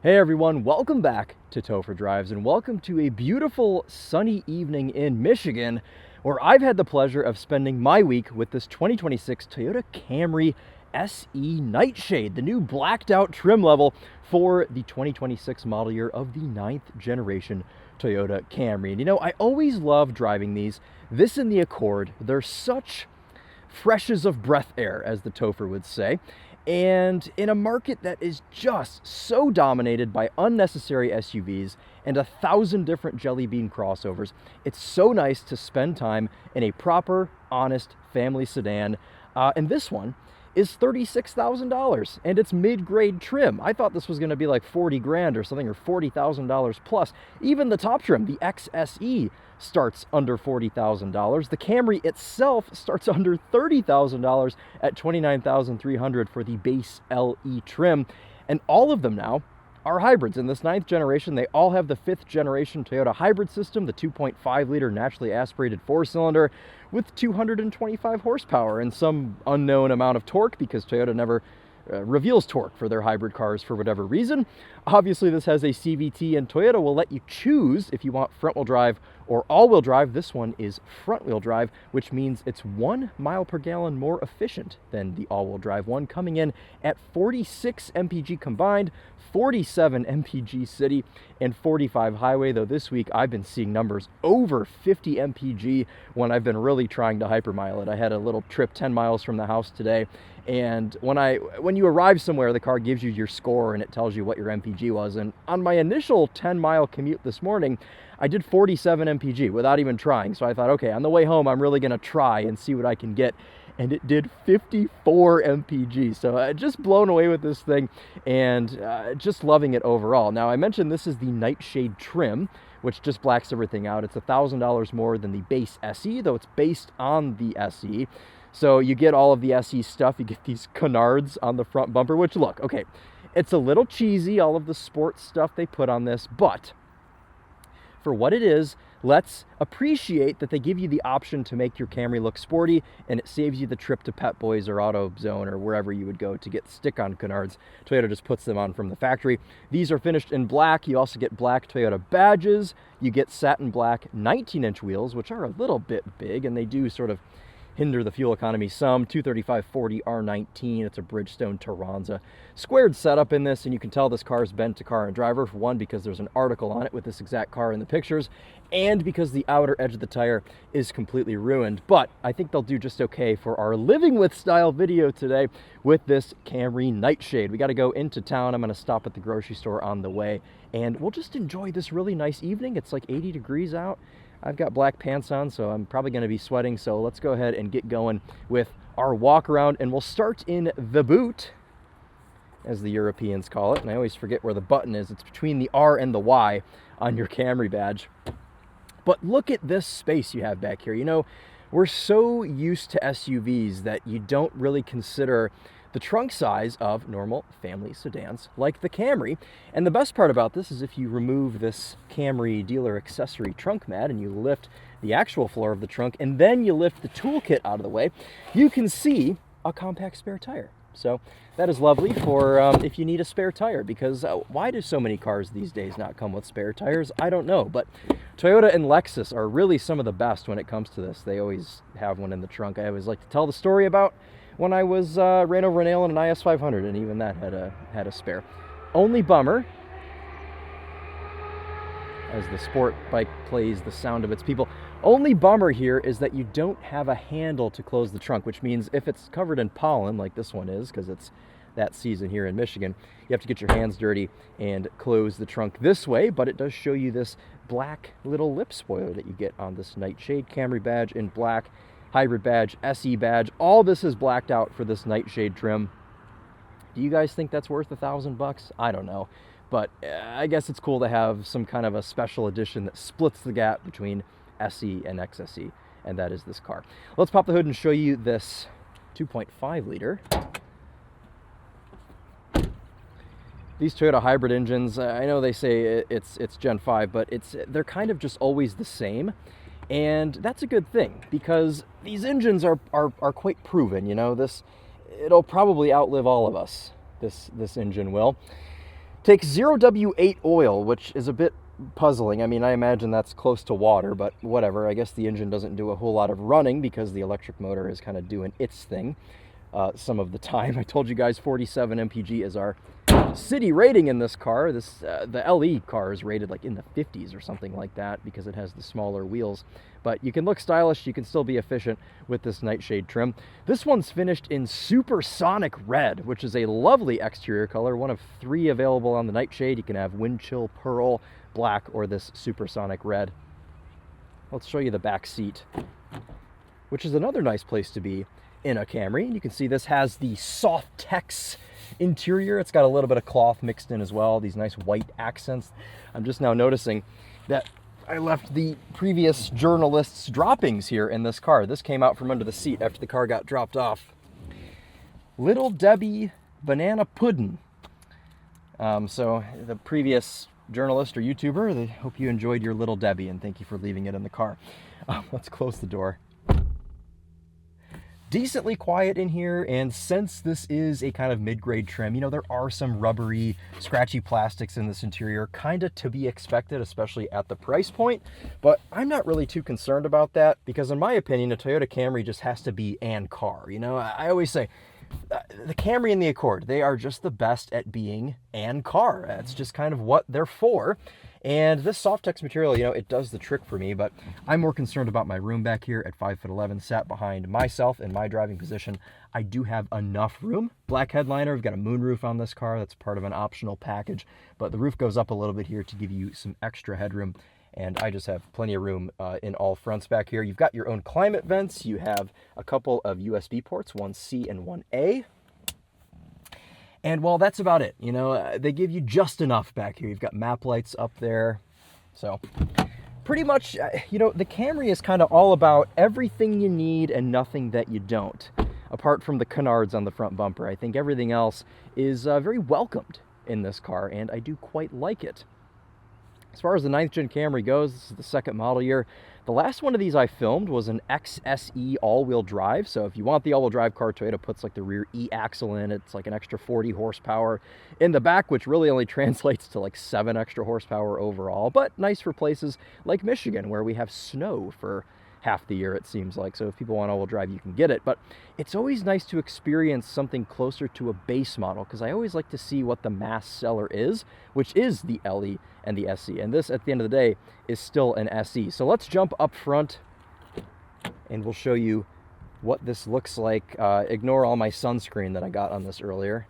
Hey everyone, welcome back to Topher Drives and welcome to a beautiful sunny evening in Michigan where I've had the pleasure of spending my week with this 2026 Toyota Camry SE Nightshade, the new blacked out trim level for the 2026 model year of the 9th generation Toyota Camry. And you know, I always love driving these. This and the Accord, they're such freshes of breath air, as the Topher would say. And in a market that is just so dominated by unnecessary SUVs and 1,000 different jelly bean crossovers, it's so nice to spend time in a proper, honest family sedan. And this one is $36,000 and it's mid-grade trim. I thought this was going to be like 40 grand or something, or $40,000 plus. Even the top trim, the XSE, starts under $40,000. The Camry itself starts under $30,000 at $29,300 for the base LE trim. And all of them now are hybrids. In this 9th generation, they all have the 5th generation Toyota hybrid system, the 2.5 liter naturally aspirated 4-cylinder with 225 horsepower and some unknown amount of torque, because Toyota never reveals torque for their hybrid cars for whatever reason. Obviously, this has a CVT, and Toyota will let you choose if you want front-wheel drive or all-wheel drive. This one is front-wheel drive, which means it's 1 mile per gallon more efficient than the all-wheel drive one, coming in at 46 MPG combined, 47 MPG city, and 45 highway, though this week I've been seeing numbers over 50 MPG when I've been really trying to hypermile it. I had a little trip 10 miles from the house today, and when you arrive somewhere, the car gives you your score and it tells you what your MPG was. And on my initial 10-mile commute this morning, I did 47 MPG without even trying. So I thought, okay, on the way home, I'm really going to try and see what I can get. And it did 54 MPG. So just blown away with this thing and just loving it overall. Now, I mentioned this is the Nightshade trim, which just blacks everything out. It's $1,000 more than the base SE, though it's based on the SE. So you get all of the SE stuff. You get these canards on the front bumper, which, look, okay, it's a little cheesy, all of the sports stuff they put on this, but for what it is, let's appreciate that they give you the option to make your Camry look sporty, and it saves you the trip to Pet Boys or AutoZone or wherever you would go to get stick-on canards. Toyota just puts them on from the factory. These are finished in black. You also get black Toyota badges. You get satin black 19-inch wheels, which are a little bit big, and they do sort of hinder the fuel economy some. 235/40 R19. It's a Bridgestone Taranza squared setup in this, and you can tell this car is bent to Car and Driver, for one, because there's an article on it with this exact car in the pictures, and because the outer edge of the tire is completely ruined. But I think they'll do just okay for our living with style video today with this Camry Nightshade. We got to go into town. I'm going to stop at the grocery store on the way, and we'll just enjoy this really nice evening. It's like 80 degrees out. I've got black pants on, so I'm probably going to be sweating, so let's go ahead and get going with our walk around, and we'll start in the boot, as the Europeans call it, and I always forget where the button is. It's between the R and the Y on your Camry badge. But look at this space you have back here. You know, we're so used to SUVs that you don't really consider the trunk size of normal family sedans like the Camry. And the best part about this is if you remove this Camry dealer accessory trunk mat and you lift the actual floor of the trunk and then you lift the toolkit out of the way, you can see a compact spare tire. So that is lovely for if you need a spare tire, because why do so many cars these days not come with spare tires? I don't know, but Toyota and Lexus are really some of the best when it comes to this. They always have one in the trunk. I always like to tell the story about when I was ran over a nail in an IS 500, and even that had a spare. Only bummer, as the sport bike plays the sound of its people, only bummer here is that you don't have a handle to close the trunk, which means if it's covered in pollen, like this one is, because it's that season here in Michigan, you have to get your hands dirty and close the trunk this way. But it does show you this black little lip spoiler that you get on this Nightshade Camry badge in black, hybrid badge, SE badge. All this is blacked out for this Nightshade trim. Do you guys think that's worth $1,000? I don't know, but I guess it's cool to have some kind of a special edition that splits the gap between SE and XSE, and that is this car. Let's pop the hood and show you this 2.5 liter. These Toyota hybrid engines, I know they say it's Gen 5, but they're kind of just always the same. And that's a good thing, because these engines are quite proven. You know, it'll probably outlive all of us. This engine will. Takes 0W8 oil, which is a bit puzzling. I mean, I imagine that's close to water, but whatever. I guess the engine doesn't do a whole lot of running because the electric motor is kind of doing its thing some of the time. I told you guys 47 MPG is our city rating in this car. The LE car is rated like in the 50s or something like that because it has the smaller wheels. But you can look stylish, you can still be efficient with this Nightshade trim. This one's finished in Supersonic Red, which is a lovely exterior color, one of 3 available on the Nightshade. You can have Wind Chill Pearl, Black, or this Supersonic Red. Let's show you the back seat, which is another nice place to be in a Camry. And you can see this has the soft tex interior. It's got a little bit of cloth mixed in as well, these nice white accents. I'm just now noticing that I left the previous journalist's droppings here in this car. This came out from under the seat after the car got dropped off. Little Debbie banana pudding. So the previous journalist or YouTuber, they hope you enjoyed your Little Debbie and thank you for leaving it in the car. Let's close the door. Decently quiet in here, and since this is a kind of mid-grade trim, you know, there are some rubbery, scratchy plastics in this interior, kind of to be expected, especially at the price point, but I'm not really too concerned about that because in my opinion, a Toyota Camry just has to be an car. You know, I always say, the Camry and the Accord, they are just the best at being an car. That's just kind of what they're for. And this soft text material, you know, it does the trick for me, but I'm more concerned about my room back here at 5'11", sat behind myself in my driving position. I do have enough room. Black headliner, we've got a moonroof on this car. That's part of an optional package, but the roof goes up a little bit here to give you some extra headroom. And I just have plenty of room in all fronts back here. You've got your own climate vents. You have a couple of USB ports, one C and one A. And well, that's about it. You know, they give you just enough back here. You've got map lights up there. So pretty much, you know, the Camry is kind of all about everything you need and nothing that you don't. Apart from the canards on the front bumper, I think everything else is very welcomed in this car, and I do quite like it. As far as the 9th gen Camry goes, this is the 2nd model year. The last one of these I filmed was an XSE all-wheel drive. So if you want the all-wheel drive car, Toyota puts like the rear E-axle in. It's like an extra 40 horsepower in the back, which really only translates to like 7 extra horsepower overall. But nice for places like Michigan, where we have snow for half the year, it seems like. So if people want all-wheel drive, you can get it. But it's always nice to experience something closer to a base model, because I always like to see what the mass seller is, which is the LE and the SE. And this, at the end of the day, is still an SE. So let's jump up front and we'll show you what this looks like. Ignore all my sunscreen that I got on this earlier.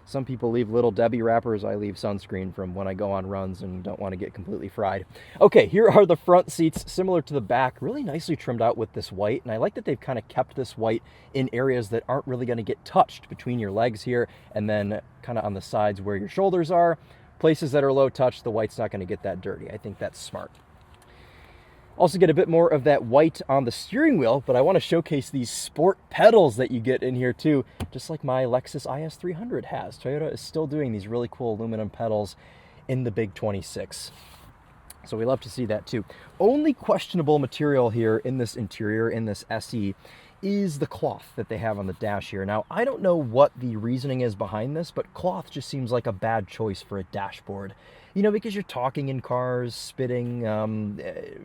Some people leave Little Debbie wrappers. I leave sunscreen from when I go on runs and don't want to get completely fried. Okay, here are the front seats, similar to the back, really nicely trimmed out with this white. And I like that they've kind of kept this white in areas that aren't really going to get touched, between your legs here and then kind of on the sides where your shoulders are. Places that are low touch, the white's not going to get that dirty. I think that's smart. Also get a bit more of that white on the steering wheel, but I want to showcase these sport pedals that you get in here too, just like my Lexus IS300 has. Toyota is still doing these really cool aluminum pedals in the big 26. So we love to see that too. Only questionable material here in this interior, in this SE, is the cloth that they have on the dash here. Now, I don't know what the reasoning is behind this, but cloth just seems like a bad choice for a dashboard. You know, because you're talking in cars, spitting,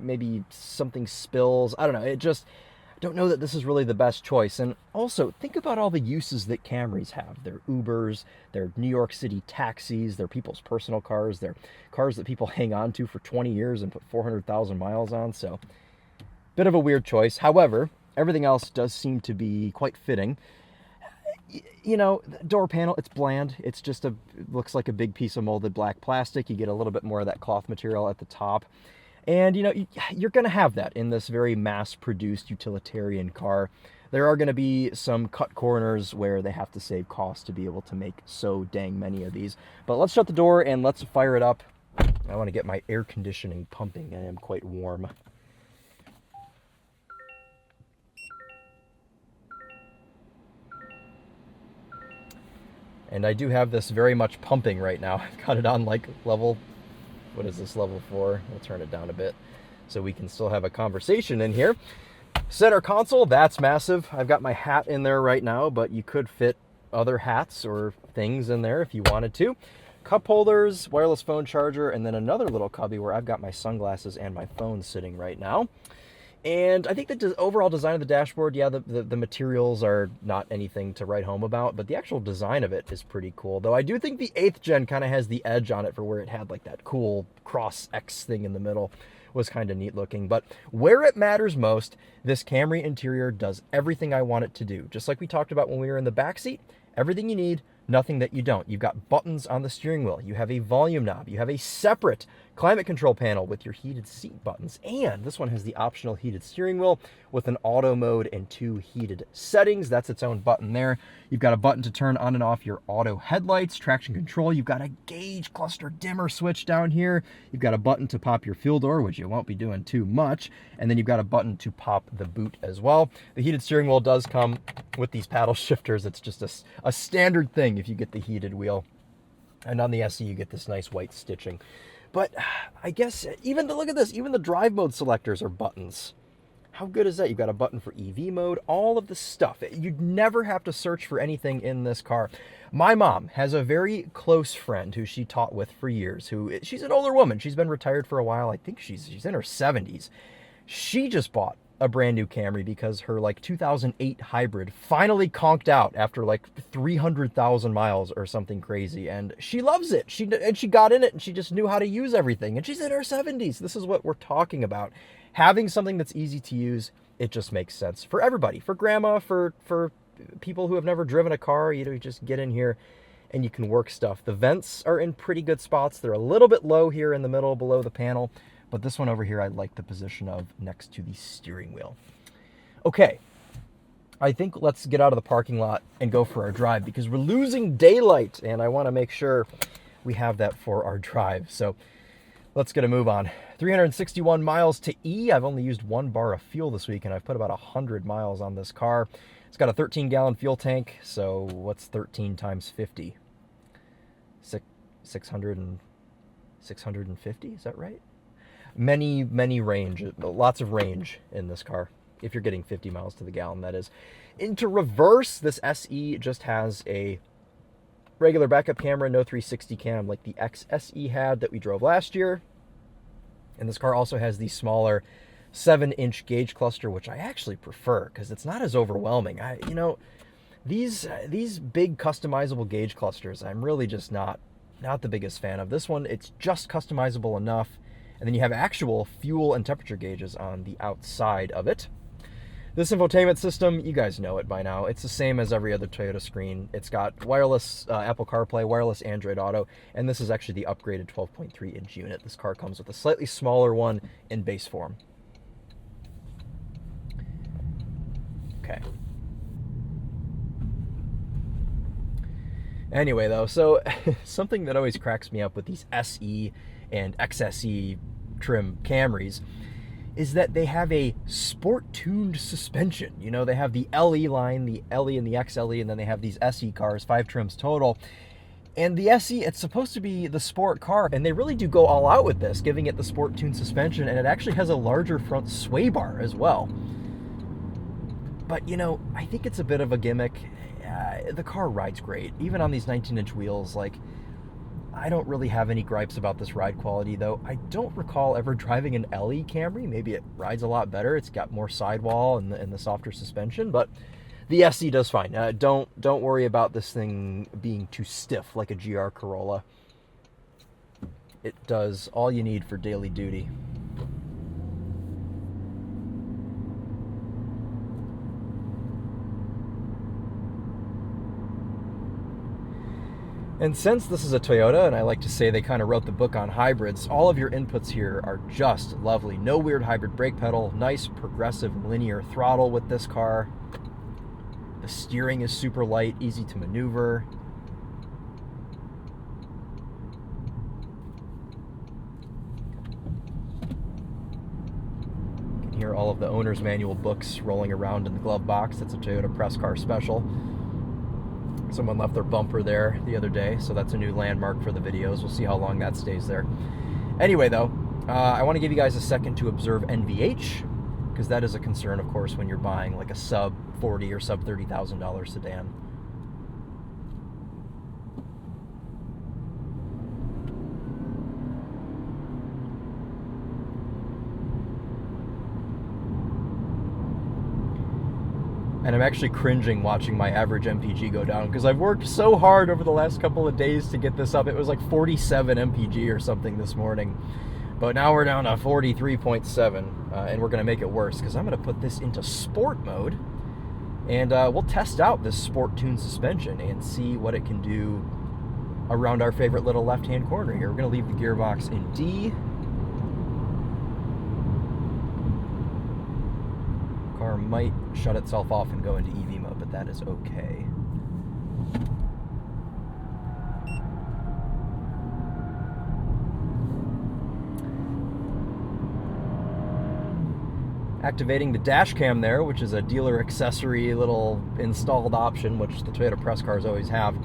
maybe something spills. I don't know. I don't know that this is really the best choice. And also, think about all the uses that Camrys have. They're Ubers, they're New York City taxis, they're people's personal cars, they're cars that people hang on to for 20 years and put 400,000 miles on. So, bit of a weird choice. However, everything else does seem to be quite fitting. You know, the door panel, it's bland. It's just looks like a big piece of molded black plastic. You get a little bit more of that cloth material at the top. And, you know, you're going to have that in this very mass-produced utilitarian car. There are going to be some cut corners where they have to save cost to be able to make so dang many of these. But let's shut the door and let's fire it up. I want to get my air conditioning pumping. I am quite warm. And I do have this very much pumping right now. I've got it on like level, what is this, level 4? We'll turn it down a bit so we can still have a conversation in here. Center console, that's massive. I've got my hat in there right now, but you could fit other hats or things in there if you wanted to. cup holders, wireless phone charger, and then another little cubby where I've got my sunglasses and my phone sitting right now. And I think the overall design of the dashboard, yeah, the materials are not anything to write home about, but the actual design of it is pretty cool. Though I do think the 8th gen kind of has the edge on it for where it had like that cool cross X thing in the middle. Was kind of neat looking. But where it matters most, this Camry interior does everything I want it to do. Just like we talked about when we were in the back seat, everything you need, nothing that you don't. You've got buttons on the steering wheel. You have a volume knob. You have a separate climate control panel with your heated seat buttons. And this one has the optional heated steering wheel with an auto mode and 2 heated settings. That's its own button there. You've got a button to turn on and off your auto headlights, traction control. You've got a gauge cluster dimmer switch down here. You've got a button to pop your fuel door, which you won't be doing too much. And then you've got a button to pop the boot as well. The heated steering wheel does come with these paddle shifters. It's just a standard thing if you get the heated wheel. And on the SE, you get this nice white stitching. But I guess look at this, even the drive mode selectors are buttons. How good is that? You've got a button for EV mode, all of the stuff. You'd never have to search for anything in this car. My mom has a very close friend who she taught with for years, she's an older woman. She's been retired for a while. I think she's in her 70s. She just bought a brand new Camry because her like 2008 hybrid finally conked out after like 300,000 miles or something crazy, and she loves it. She got in it and she just knew how to use everything, and she's in her 70s. This is what we're talking about. Having something that's easy to use, it just makes sense for everybody, for grandma, for people who have never driven a car. You just get in here and you can work stuff. The vents are in pretty good spots. They're a little bit low here in the middle below the panel. But this one over here, I like the position of next to the steering wheel. Okay, I think let's get out of the parking lot and go for our drive because we're losing daylight and I want to make sure we have that for our drive. So let's get a move on. 361 miles to E. I've only used 1 bar of fuel this week and I've put about 100 miles on this car. It's got a 13-gallon fuel tank. So what's 13 times 50? 650, is that right? Many range, lots of range in this car, if you're getting 50 miles to the gallon, that is. Into reverse, this SE just has a regular backup camera, no 360 cam like the XSE had that we drove last year. And this car also has the smaller 7-inch gauge cluster, which I actually prefer because it's not as overwhelming. These big customizable gauge clusters, I'm really just not the biggest fan of. This one, it's just customizable enough. And then you have actual fuel and temperature gauges on the outside of it. This infotainment system, you guys know it by now. It's the same as every other Toyota screen. It's got wireless Apple CarPlay, wireless Android Auto, and this is actually the upgraded 12.3-inch unit. This car comes with a slightly smaller one in base form. Okay. Anyway, though, so something that always cracks me up with these SE and XSE trim Camrys is that they have a sport-tuned suspension. You know, they have the LE line, the LE and the XLE, and then they have these SE cars, 5 trims total. And the SE, it's supposed to be the sport car, and they really do go all out with this, giving it the sport-tuned suspension, and it actually has a larger front sway bar as well. But, I think it's a bit of a gimmick. The car rides great, even on these 19-inch wheels. Like, I don't really have any gripes about this ride quality, though. I don't recall ever driving an LE Camry. Maybe it rides a lot better. It's got more sidewall and the softer suspension, but the SE does fine. Don't worry about this thing being too stiff like a GR Corolla. It does all you need for daily duty. And since this is a Toyota, and I like to say they kind of wrote the book on hybrids, all of your inputs here are just lovely. No weird hybrid brake pedal, nice progressive linear throttle with this car. The steering is super light, easy to maneuver. You can hear all of the owner's manual books rolling around in the glove box. That's a Toyota press car special. Someone left their bumper there the other day, so that's a new landmark for the videos. We'll see how long that stays there. Anyway, though, I want to give you guys a second to observe NVH, because that is a concern, of course, when you're buying like a sub $40,000 or sub $30,000 sedan. And I'm actually cringing watching my average MPG go down because I've worked so hard over the last couple of days to get this up. It was like 47 MPG or something this morning. But now we're down to 43.7, and we're going to make it worse because I'm going to put this into sport mode, and we'll test out this sport tune suspension and see what it can do around our favorite little left-hand corner here. We're going to leave the gearbox in D. Car might shut itself off and go into EV mode, but that is okay. Activating the Dashcam there, which is a dealer accessory little installed option, which the Toyota press cars always have.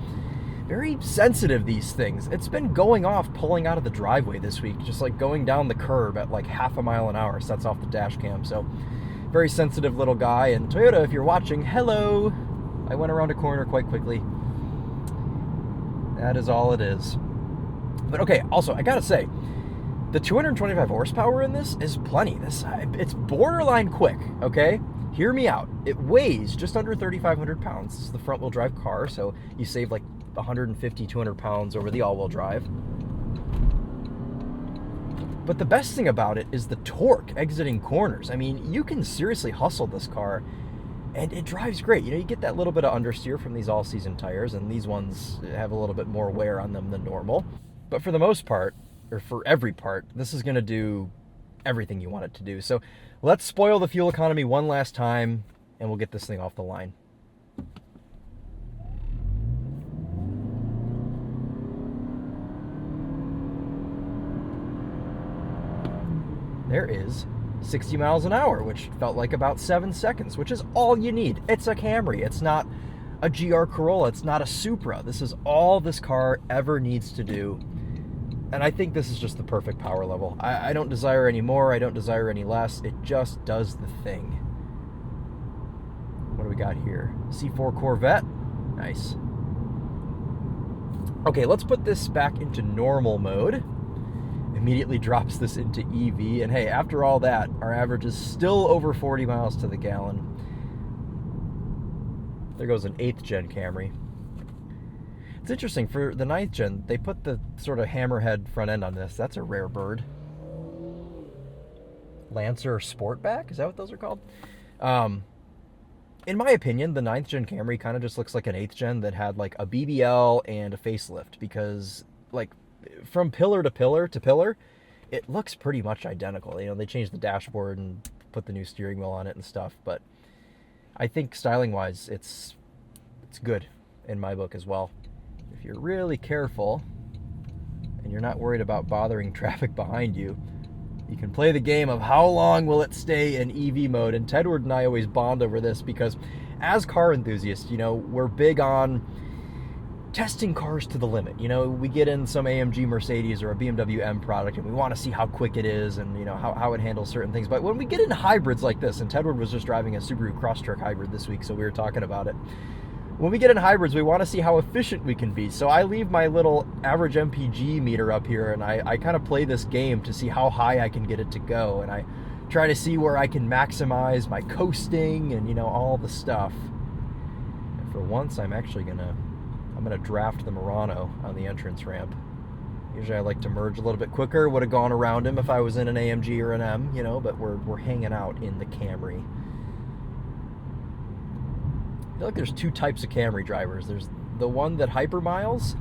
Very sensitive, these things. It's been going off pulling out of the driveway this week, just like going down the curb at like half a mile an hour sets off the Dashcam. So very sensitive little guy. And Toyota, if you're watching, hello. I went around a corner quite quickly. That is all it is. But okay, also, I gotta say, the 225 horsepower in this is plenty. It's borderline quick, okay? Hear me out. It weighs just under 3,500 pounds. This is the front-wheel drive car, so you save like 150, 200 pounds over the all-wheel drive. But the best thing about it is the torque exiting corners. I mean, you can seriously hustle this car, and it drives great. You know, you get that little bit of understeer from these all-season tires, and these ones have a little bit more wear on them than normal. But for the most part, or for every part, this is going to do everything you want it to do. So let's spoil the fuel economy one last time, and we'll get this thing off the line. There is 60 miles an hour, which felt like about 7 seconds, which is all you need. It's a Camry. It's not a GR Corolla. It's not a Supra. This is all this car ever needs to do. And I think this is just the perfect power level. I don't desire any more. I don't desire any less. It just does the thing. What do we got here? C4 Corvette. Nice. Okay, let's put this back into normal mode. Immediately drops this into EV. And hey, after all that, our average is still over 40 miles to the gallon. There goes an 8th gen Camry. It's interesting, for the 9th gen, they put the sort of hammerhead front end on this. That's a rare bird. Lancer Sportback? Is that what those are called? In my opinion, the 9th gen Camry kind of just looks like an 8th gen that had like a BBL and a facelift, because like from pillar to pillar, it looks pretty much identical. You know, they changed the dashboard and put the new steering wheel on it and stuff, but I think styling-wise, it's good in my book as well. If you're really careful and you're not worried about bothering traffic behind you, you can play the game of how long will it stay in EV mode. And Tedward and I always bond over this because as car enthusiasts, you know, we're big on testing cars to the limit. You know, we get in some AMG Mercedes or a BMW M product and we want to see how quick it is and, you know, how it handles certain things. But when we get into hybrids like this, and Tedward was just driving a Subaru Crosstrek hybrid this week, so we were talking about it. When we get in hybrids, we want to see how efficient we can be. So I leave my little average MPG meter up here, and I kind of play this game to see how high I can get it to go. And I try to see where I can maximize my coasting and, you know, all the stuff. And for once, I'm gonna draft the Murano on the entrance ramp. Usually I like to merge a little bit quicker. Would have gone around him if I was in an AMG or an M, you know, but we're hanging out in the Camry. I feel like there's two types of Camry drivers. There's the one that hypermiles,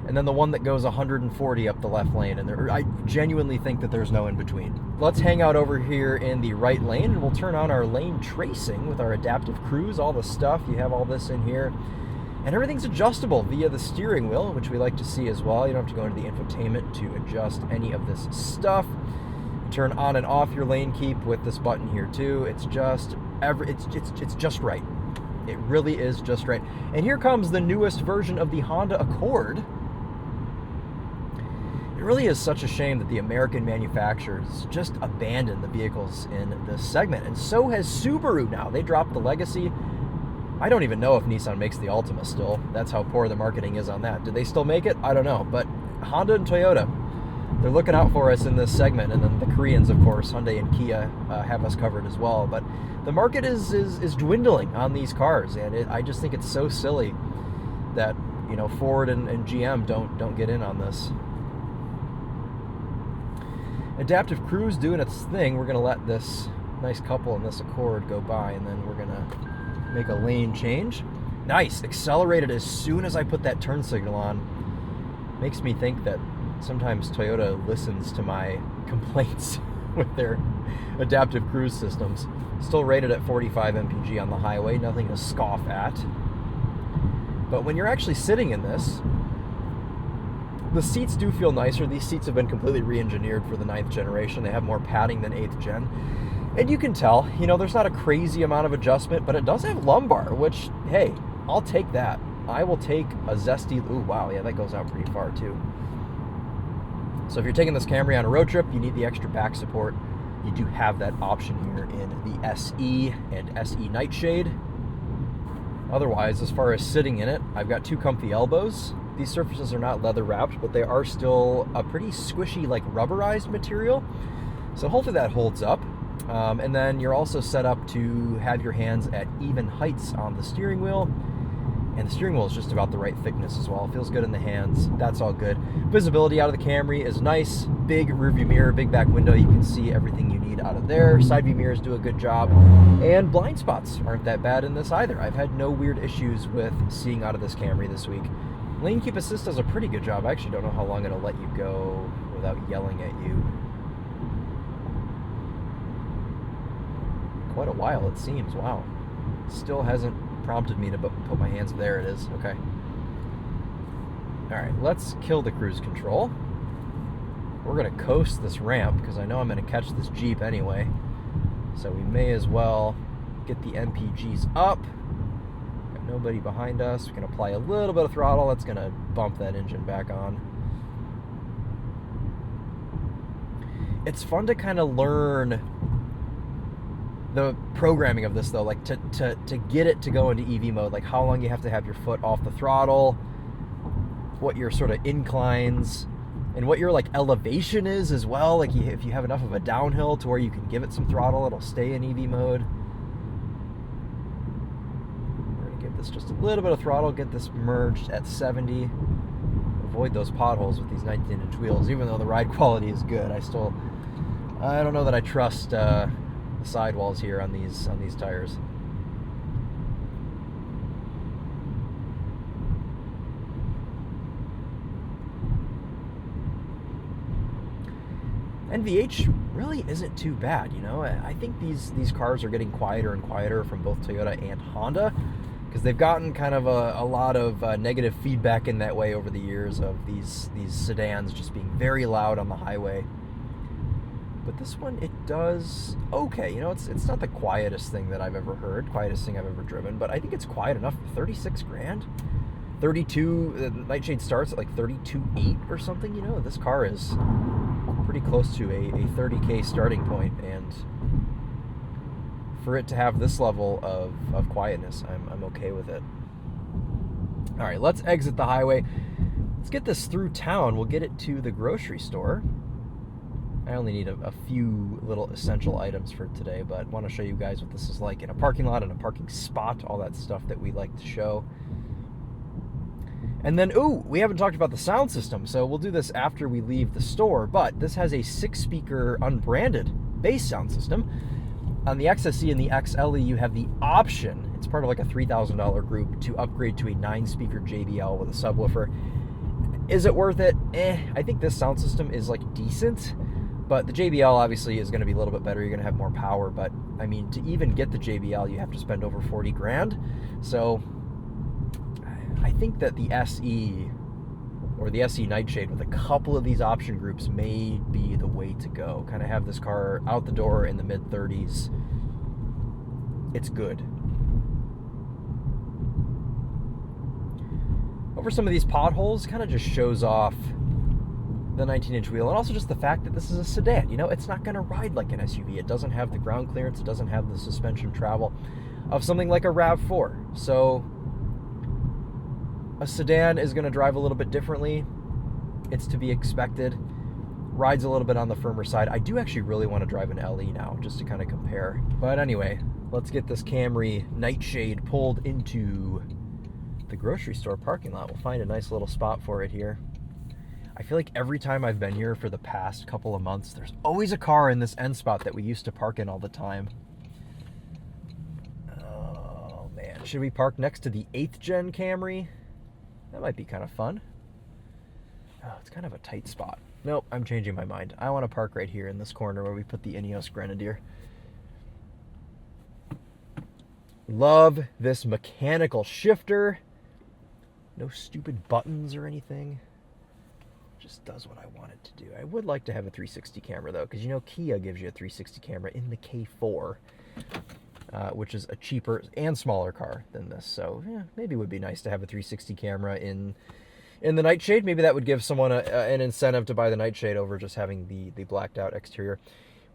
and then the one that goes 140 up the left lane. And I genuinely think that there's no in between. Let's hang out over here in the right lane, and we'll turn on our lane tracing with our adaptive cruise, all the stuff. You have all this in here. And everything's adjustable via the steering wheel, which we like to see as well. You don't have to go into the infotainment to adjust any of this stuff. Turn on and off your lane keep with this button here too. It's just it's just right. It really is just right. And here comes the newest version of the Honda Accord. It really is such a shame that the American manufacturers just abandoned the vehicles in this segment. And so has Subaru now. They dropped the Legacy. I don't even know if Nissan makes the Altima still. That's how poor the marketing is on that. Do they still make it? I don't know. But Honda and Toyota they're looking out for us in this segment. And then the Koreans, of course, Hyundai and Kia, have us covered as well. But the market is dwindling on these cars, and I just think it's so silly that, you know, Ford and GM don't get in on this. Adaptive Cruise doing its thing. We're going to let this nice couple in this Accord go by, and then we're going to make a lane change. Nice. Accelerated as soon as I put that turn signal on. Makes me think that sometimes Toyota listens to my complaints with their adaptive cruise systems. Still rated at 45 MPG on the highway. Nothing to scoff at. But when you're actually sitting in this, the seats do feel nicer. These seats have been completely re-engineered for the 9th generation. They have more padding than 8th gen. And you can tell, you know, there's not a crazy amount of adjustment, but it does have lumbar, which, hey, I'll take that. I will take a zesty, ooh, wow, yeah, that goes out pretty far too. So if you're taking this Camry on a road trip, you need the extra back support. You do have that option here in the SE and SE Nightshade. Otherwise, as far as sitting in it, I've got 2 comfy elbows. These surfaces are not leather wrapped, but they are still a pretty squishy, like rubberized material. So hopefully that holds up. And then you're also set up to have your hands at even heights on the steering wheel. And the steering wheel is just about the right thickness as well. It feels good in the hands. That's all good. Visibility out of the Camry is nice. Big rearview mirror, big back window. You can see everything you need out of there. Side view mirrors do a good job. And blind spots aren't that bad in this either. I've had no weird issues with seeing out of this Camry this week. Lane Keep Assist does a pretty good job. I actually don't know how long it'll let you go without yelling at you. Quite a while, it seems. Wow. Still hasn't prompted me to put my hands. There it is. Okay. All right, let's kill the cruise control. We're going to coast this ramp because I know I'm going to catch this Jeep anyway. So we may as well get the MPGs up. Got nobody behind us. We can apply a little bit of throttle. That's going to bump that engine back on. It's fun to kind of learn the programming of this, though, like to get it to go into EV mode, like how long you have to have your foot off the throttle, what your sort of inclines, and what your like elevation is as well. Like if you have enough of a downhill to where you can give it some throttle, it'll stay in EV mode. We're gonna give this just a little bit of throttle, get this merged at 70. Avoid those potholes with these 19-inch wheels. Even though the ride quality is good, I don't know that I trust the sidewalls here on these tires. NVH really isn't too bad, you know. I think these cars are getting quieter and quieter from both Toyota and Honda because they've gotten kind of a lot of negative feedback in that way over the years of these sedans just being very loud on the highway. But this one, it does okay. You know, it's not the quietest thing that I've ever heard, quietest thing I've ever driven, but I think it's quiet enough. 36 grand, 32. The Nightshade starts at like 32.8 or something. You know, this car is pretty close to a 30K starting point, and for it to have this level of quietness, I'm okay with it. All right, let's exit the highway. Let's get this through town. We'll get it to the grocery store. I only need a few little essential items for today, but I want to show you guys what this is like in a parking lot, in a parking spot, all that stuff that we like to show. And then, we haven't talked about the sound system, so we'll do this after we leave the store, but this has a 6-speaker unbranded bass sound system. On the XSE and the XLE, you have the option, it's part of like a $3,000 group, to upgrade to a 9-speaker JBL with a subwoofer. Is it worth it? I think this sound system is like decent. But the JBL obviously is going to be a little bit better. You're going to have more power. But I mean, to even get the JBL, you have to spend over 40 grand. So I think that the SE or the SE Nightshade with a couple of these option groups may be the way to go. Kind of have this car out the door in the mid-30s. It's good. Over some of these potholes, kind of just shows off the 19-inch wheel, and also just the fact that this is a sedan. You know, it's not going to ride like an SUV. It doesn't have the ground clearance. It doesn't have the suspension travel of something like a RAV4. So a sedan is going to drive a little bit differently. It's to be expected. Rides a little bit on the firmer side. I do actually really want to drive an LE now, just to kind of compare. But anyway, let's get this Camry Nightshade pulled into the grocery store parking lot. We'll find a nice little spot for it here. I feel like every time I've been here for the past couple of months, there's always a car in this end spot that we used to park in all the time. Oh man, should we park next to the 8th gen Camry? That might be kind of fun. Oh, it's kind of a tight spot. Nope, I'm changing my mind. I want to park right here in this corner where we put the Ineos Grenadier. Love this mechanical shifter. No stupid buttons or anything. Just does what I want it to do. I would like to have a 360 camera though, because you know Kia gives you a 360 camera in the K4, which is a cheaper and smaller car than this. So yeah, maybe it would be nice to have a 360 camera in the Nightshade. Maybe that would give someone an incentive to buy the Nightshade over just having the blacked out exterior.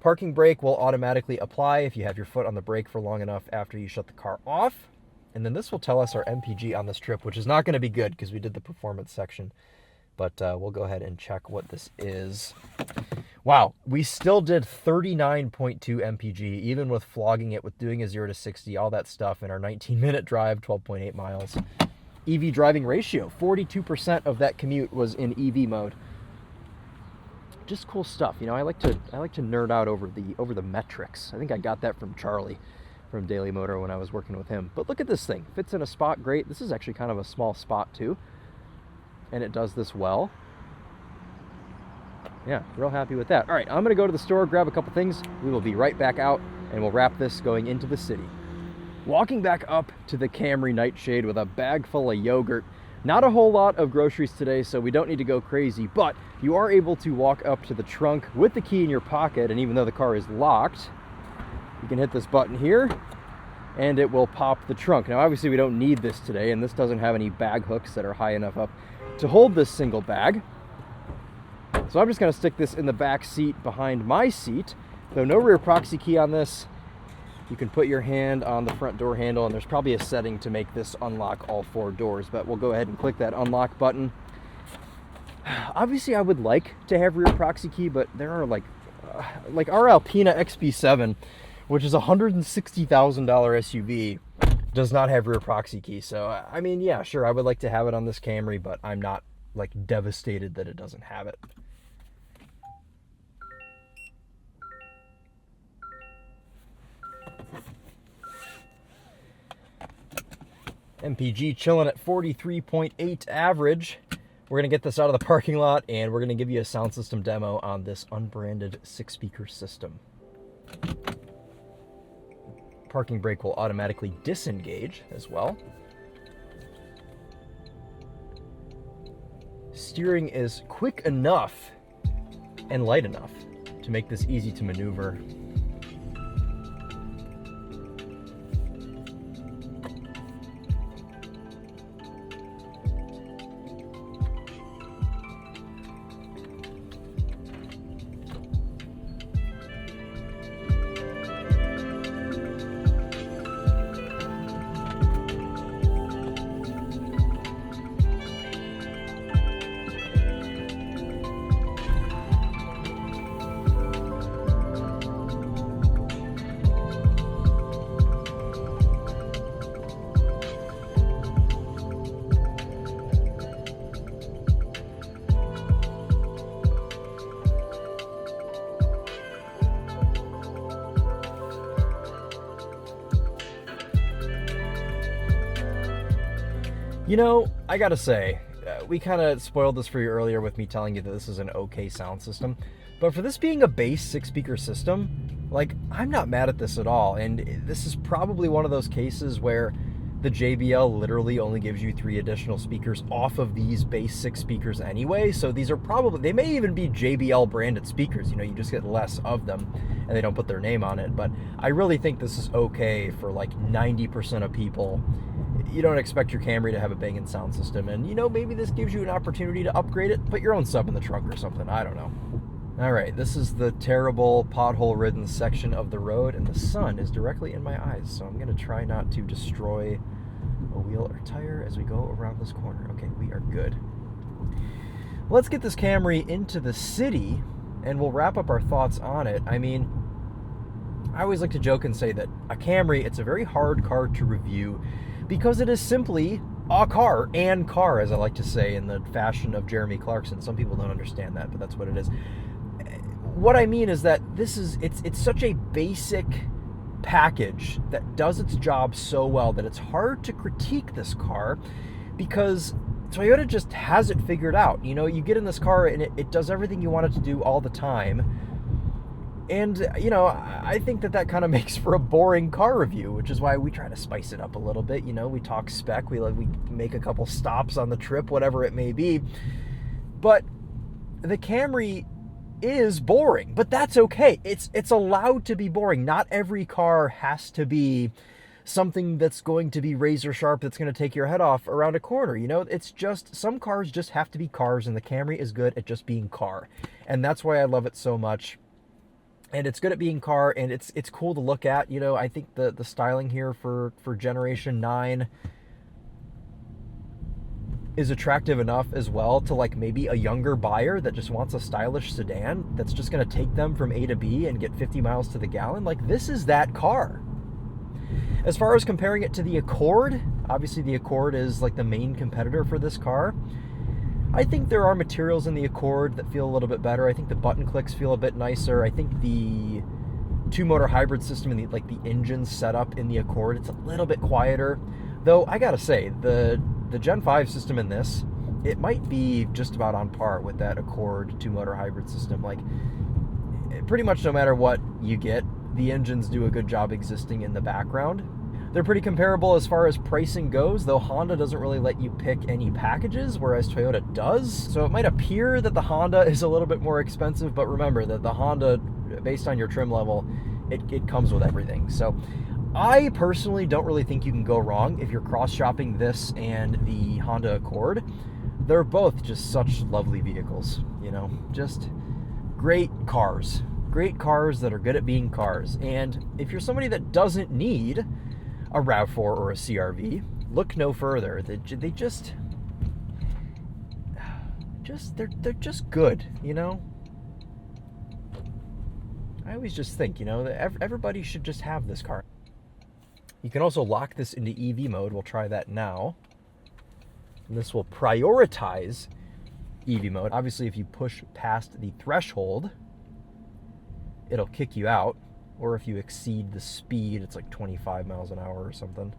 Parking brake will automatically apply if you have your foot on the brake for long enough after you shut the car off. And then this will tell us our MPG on this trip, which is not going to be good because we did the performance section. But we'll go ahead and check what this is. Wow, we still did 39.2 MPG, even with flogging it, with doing a 0 to 60, all that stuff in our 19-minute drive, 12.8 miles. EV driving ratio, 42% of that commute was in EV mode. Just cool stuff, you know. I like to nerd out over the metrics. I think I got that from Charlie from Daily Motor when I was working with him. But look at this thing, fits in a spot great. This is actually kind of a small spot too, and it does this well. Yeah, real happy with that. All right, I'm gonna go to the store, grab a couple things. We will be right back out, and we'll wrap this going into the city. Walking back up to the Camry Nightshade with a bag full of yogurt. Not a whole lot of groceries today, so we don't need to go crazy, but you are able to walk up to the trunk with the key in your pocket, and even though the car is locked, you can hit this button here, and it will pop the trunk. Now, obviously, we don't need this today, and this doesn't have any bag hooks that are high enough up to hold this single bag. So I'm just gonna stick this in the back seat behind my seat. Though no rear proxy key on this, you can put your hand on the front door handle, and there's probably a setting to make this unlock all 4 doors, but we'll go ahead and click that unlock button. Obviously, I would like to have rear proxy key, but there are like our Alpina XB7, which is a $160,000 SUV, does not have rear proxy key. So, I mean, yeah, sure, I would like to have it on this Camry, but I'm not like devastated that it doesn't have it. MPG chilling at 43.8 average. We're going to get this out of the parking lot, and we're going to give you a sound system demo on this unbranded 6-speaker system. Parking brake will automatically disengage as well. Steering is quick enough and light enough to make this easy to maneuver. You know, I gotta say, we kind of spoiled this for you earlier with me telling you that this is an okay sound system, but for this being a base 6-speaker system, like, I'm not mad at this at all, and this is probably one of those cases where the JBL literally only gives you 3 additional speakers off of these base 6 speakers anyway, so these are probably, they may even be JBL branded speakers, you know, you just get less of them, and they don't put their name on it, but I really think this is okay for like 90% of people. You don't expect your Camry to have a banging sound system, and you know, maybe this gives you an opportunity to upgrade it, put your own sub in the trunk or something, I don't know. All right, this is the terrible pothole-ridden section of the road, and the sun is directly in my eyes, so I'm gonna try not to destroy a wheel or tire as we go around this corner. Okay, we are good. Let's get this Camry into the city and we'll wrap up our thoughts on it. I mean, I always like to joke and say that a Camry, it's a very hard car to review because it is simply a car, as I like to say in the fashion of Jeremy Clarkson. Some people don't understand that, but that's what it is. What I mean is that it's such a basic package that does its job so well that it's hard to critique this car because Toyota just has it figured out. You know, you get in this car and it does everything you want it to do all the time. And, you know, I think that kind of makes for a boring car review, which is why we try to spice it up a little bit. You know, we talk spec, we make a couple stops on the trip, whatever it may be. But the Camry is boring, but that's okay. It's allowed to be boring. Not every car has to be something that's going to be razor sharp, that's going to take your head off around a corner. You know, it's just, some cars just have to be cars, and the Camry is good at just being car. And that's why I love it so much. And it's good at being car, and it's cool to look at. You know, I think the styling here for Generation 9 is attractive enough as well to, like, maybe a younger buyer that just wants a stylish sedan that's just going to take them from A to B and get 50 miles to the gallon. Like, this is that car. As far as comparing it to the Accord, obviously the Accord is like the main competitor for this car. I think there are materials in the Accord that feel a little bit better. I think the button clicks feel a bit nicer. I think the two-motor hybrid system and the engine setup in the Accord, it's a little bit quieter. Though I gotta say, the Gen 5 system in this, it might be just about on par with that Accord two-motor hybrid system. Like, pretty much no matter what you get, the engines do a good job existing in the background. They're pretty comparable as far as pricing goes, though Honda doesn't really let you pick any packages, whereas Toyota does. So it might appear that the Honda is a little bit more expensive, but remember that the Honda, based on your trim level, it comes with everything. So I personally don't really think you can go wrong if you're cross-shopping this and the Honda Accord. They're both just such lovely vehicles, you know, just great cars. Great cars that are good at being cars. And if you're somebody that doesn't need a RAV4 or a CRV, look no further. They're just good, you know? I always just think, you know, that everybody should just have this car. You can also lock this into EV mode. We'll try that now. And this will prioritize EV mode. Obviously, if you push past the threshold, it'll kick you out. Or if you exceed the speed, it's like 25 miles an hour or something.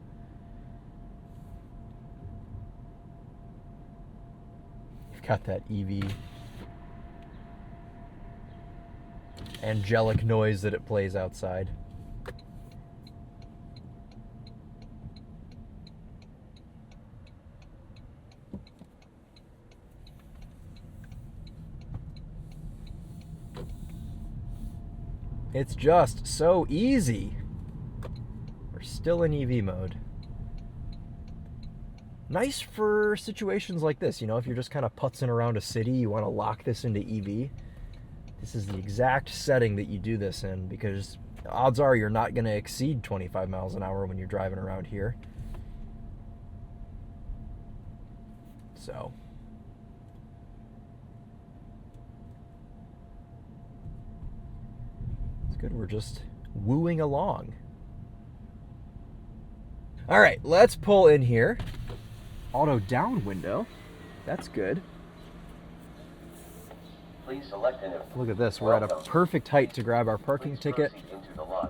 You've got that EV angelic noise that it plays outside. It's just so easy. We're still in EV mode. Nice for situations like this, you know, if you're just kind of putzing around a city, you want to lock this into EV. This is the exact setting that you do this in, because odds are you're not going to exceed 25 miles an hour when you're driving around here. So good, we're just wooing along. All right, let's pull in here. Auto down window. That's good. Please select an. Look at this. We're at a perfect height to grab our parking ticket.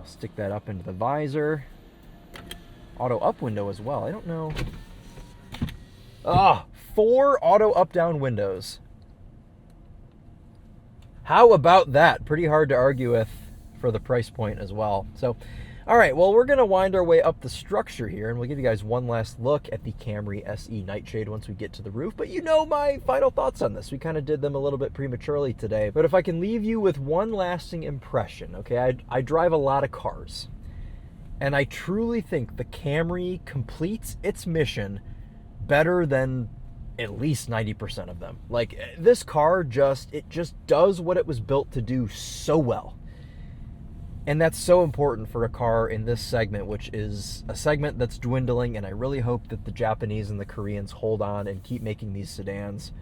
Stick that up into the visor. Auto up window as well. I don't know. 4 auto up down windows. How about that? Pretty hard to argue with for the price point as well. So, all right, well, we're going to wind our way up the structure here, and we'll give you guys one last look at the Camry SE Nightshade once we get to the roof. But you know my final thoughts on this. We kind of did them a little bit prematurely today. But if I can leave you with one lasting impression, okay, I drive a lot of cars, and I truly think the Camry completes its mission better than at least 90% of them. Like, this car just does what it was built to do so well. And that's so important for a car in this segment, which is a segment that's dwindling, and I really hope that the Japanese and the Koreans hold on and keep making these sedans.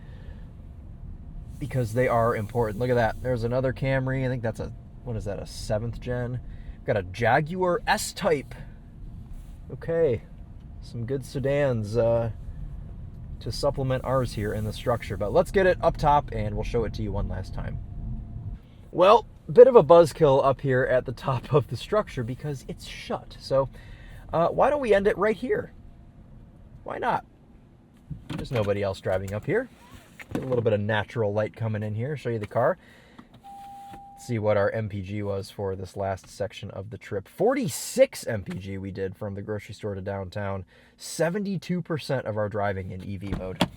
because they are important. Look at that. There's another Camry. I think that's a, what is that, a 7th gen? Got a Jaguar S-Type. Okay, some good sedans to supplement ours here in the structure. But let's get it up top and we'll show it to you one last time. Well, bit of a buzzkill up here at the top of the structure because it's shut. So why don't we end it right here? Why not? There's nobody else driving up here. Get a little bit of natural light coming in here, show you the car. See what our MPG was for this last section of the trip. 46 MPG we did from the grocery store to downtown. 72% of our driving in EV mode.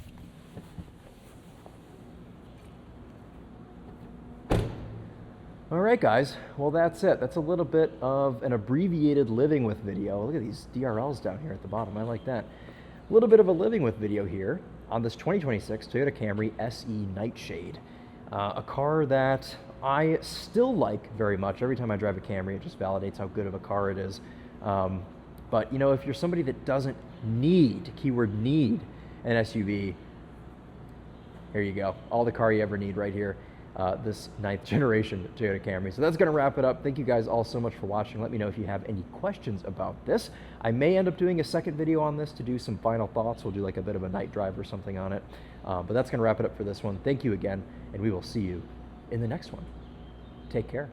All right, guys. Well, that's it. That's a little bit of an abbreviated living with video. Look at these DRLs down here at the bottom. I like that. A little bit of a living with video here on this 2026 Toyota Camry SE Nightshade. A car that I still like very much. Every time I drive a Camry, it just validates how good of a car it is. But, you know, if you're somebody that doesn't need, keyword need, an SUV, here you go. All the car you ever need right here. This 9th generation Toyota Camry. So that's going to wrap it up. Thank you guys all so much for watching. Let me know if you have any questions about this. I may end up doing a second video on this to do some final thoughts. We'll do like a bit of a night drive or something on it. But that's going to wrap it up for this one. Thank you again, and we will see you in the next one. Take care.